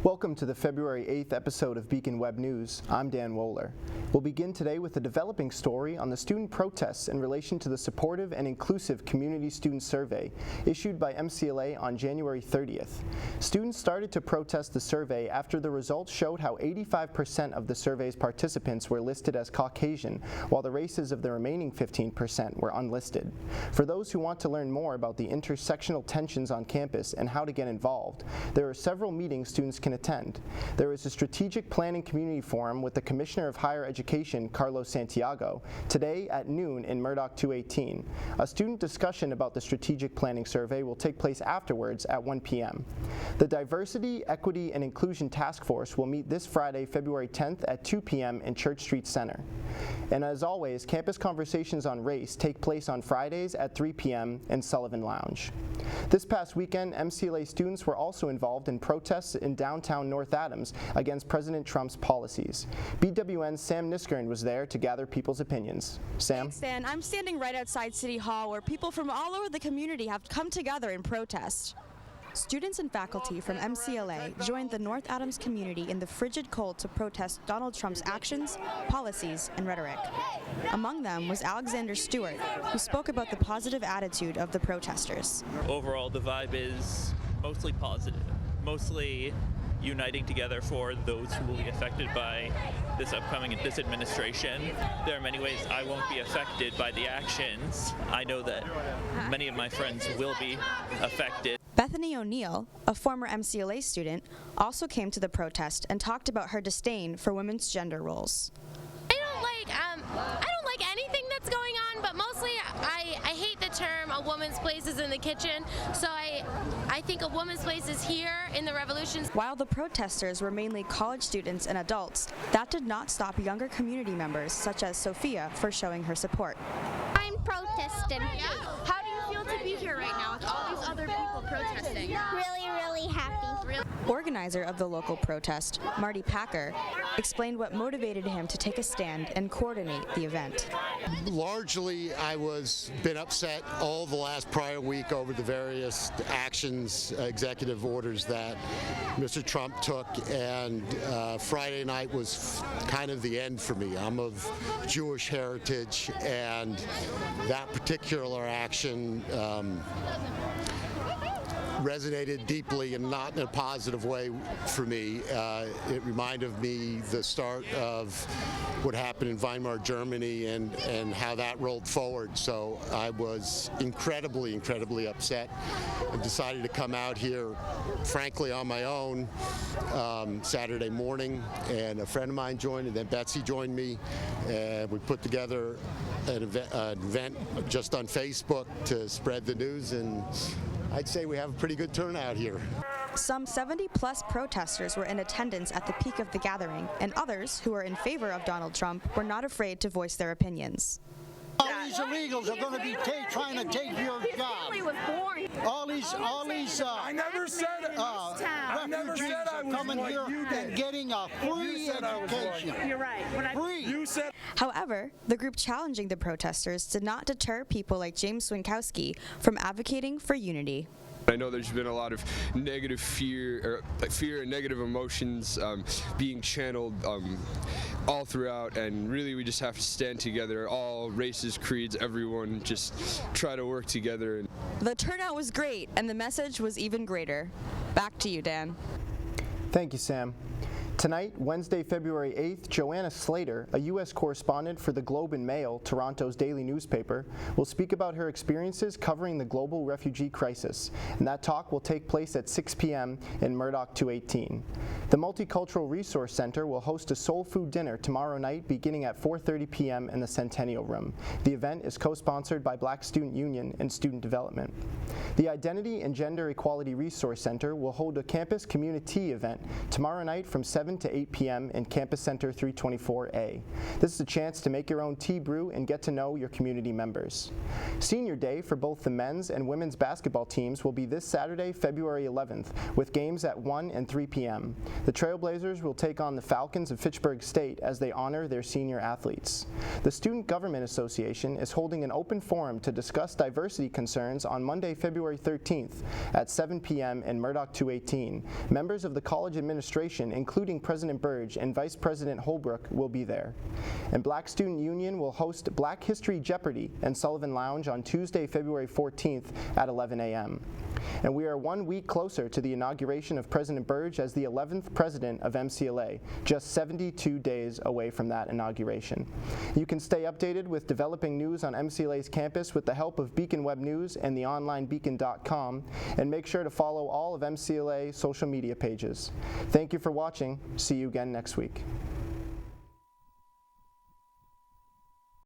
Welcome to the February 8th episode of Beacon Web News. I'm Dan Wohler. We'll begin today with a developing story on the student protests in relation to the Supportive and Inclusive Community Student Survey issued by Mcla on January 30th. Students started to protest the survey after the results showed how 85% of the survey's participants were listed as Caucasian, while the races of the remaining 15% were unlisted. For those who want to learn more about the intersectional tensions on campus and how to get involved, there are several meetings students can attend. There is a strategic planning community forum with the Commissioner of Higher Education, Carlos Santiago, today at noon in Murdoch 218. A student discussion about the strategic planning survey will take place afterwards at 1 p.m. The Diversity, Equity, and Inclusion Task Force will meet this Friday, February 10th at 2 p.m. in Church Street Center. And as always, campus conversations on race take place on Fridays at 3 p.m. in Sullivan Lounge. This past weekend, MCLA students were also involved in protests in downtown North Adams against President Trump's policies. BWN's Sam Kniskern was there to gather people's opinions. Sam? Thanks, Dan. I'm standing right outside City Hall where people from all over the community have come together in protest. Students and faculty from MCLA joined the North Adams community in the frigid cold to protest Donald Trump's actions, policies, and rhetoric. Among them was Alexander Stewart, who spoke about the positive attitude of the protesters. Overall, the vibe is mostly positive, mostly uniting together for those who will be affected by this administration. There are many ways I won't be affected by the actions. I know that many of my friends will be affected. Bethany O'Neill, a former MCLA student, also came to the protest and talked about her disdain for women's gender roles. I don't like anything that's going on, but mostly I hate the term "a woman's place is in the kitchen." So I think a woman's place is here in the revolution. While the protesters were mainly college students and adults, that did not stop younger community members such as Sophia for showing her support. I'm protesting. How do you feel to be here right now with all these other people protesting? Really happy. Organizer of the local protest, Marty Packer, explained what motivated him to take a stand and coordinate the event. Largely, I was been upset all the last prior week over the various actions, executive orders that Mr. Trump took, and Friday night was kind of the end for me. I'm of Jewish heritage, and that particular action resonated deeply and not in a positive way for me. It reminded me the start of what happened in Weimar, Germany, and how that rolled forward. So I was incredibly upset and decided to come out here, frankly, on my own Saturday morning. And a friend of mine joined, and then Betsy joined me, and we put together an event just on Facebook to spread the news, and I'd say we have a pretty good turnout here. Some 70-plus protesters were in attendance at the peak of the gathering, and others who are in favor of Donald Trump were not afraid to voice their opinions. All these illegals are going to be trying to take your job. All these I never said it. refugees are coming here and getting a free education. You're right. Free. You said. However, the group challenging the protesters did not deter people like James Swinkowski from advocating for unity. I know there's been a lot of negative fear and negative emotions being channeled all throughout, and really we just have to stand together, all races, creeds, everyone, just try to work together. The turnout was great, and the message was even greater. Back to you, Dan. Thank you, Sam. Tonight, Wednesday, February 8th, Joanna Slater, a U.S. correspondent for the Globe and Mail, Toronto's daily newspaper, will speak about her experiences covering the global refugee crisis, and that talk will take place at 6 p.m. in Murdoch 218. The Multicultural Resource Center will host a soul food dinner tomorrow night beginning at 4:30 p.m. in the Centennial Room. The event is co-sponsored by Black Student Union and Student Development. The Identity and Gender Equality Resource Center will hold a campus community event tomorrow night from 7 7 to 8 p.m. in Campus Center 324A. This is a chance to make your own tea brew and get to know your community members. Senior Day for both the men's and women's basketball teams will be this Saturday, February 11th, with games at 1 and 3 p.m. The Trailblazers will take on the Falcons of Fitchburg State as they honor their senior athletes. The Student Government Association is holding an open forum to discuss diversity concerns on Monday, February 13th at 7 p.m. in Murdoch 218. Members of the college administration, including President Burge and Vice President Holbrook, will be there. And Black Student Union will host Black History Jeopardy! In Sullivan Lounge on Tuesday, February 14th at 11 a.m. And we are 1 week closer to the inauguration of President Burge as the 11th president of MCLA, just 72 days away from that inauguration. You can stay updated with developing news on MCLA's campus with the help of Beacon Web News and the online beacon.com, and make sure to follow all of MCLA social media pages. Thank you for watching. See you again next week.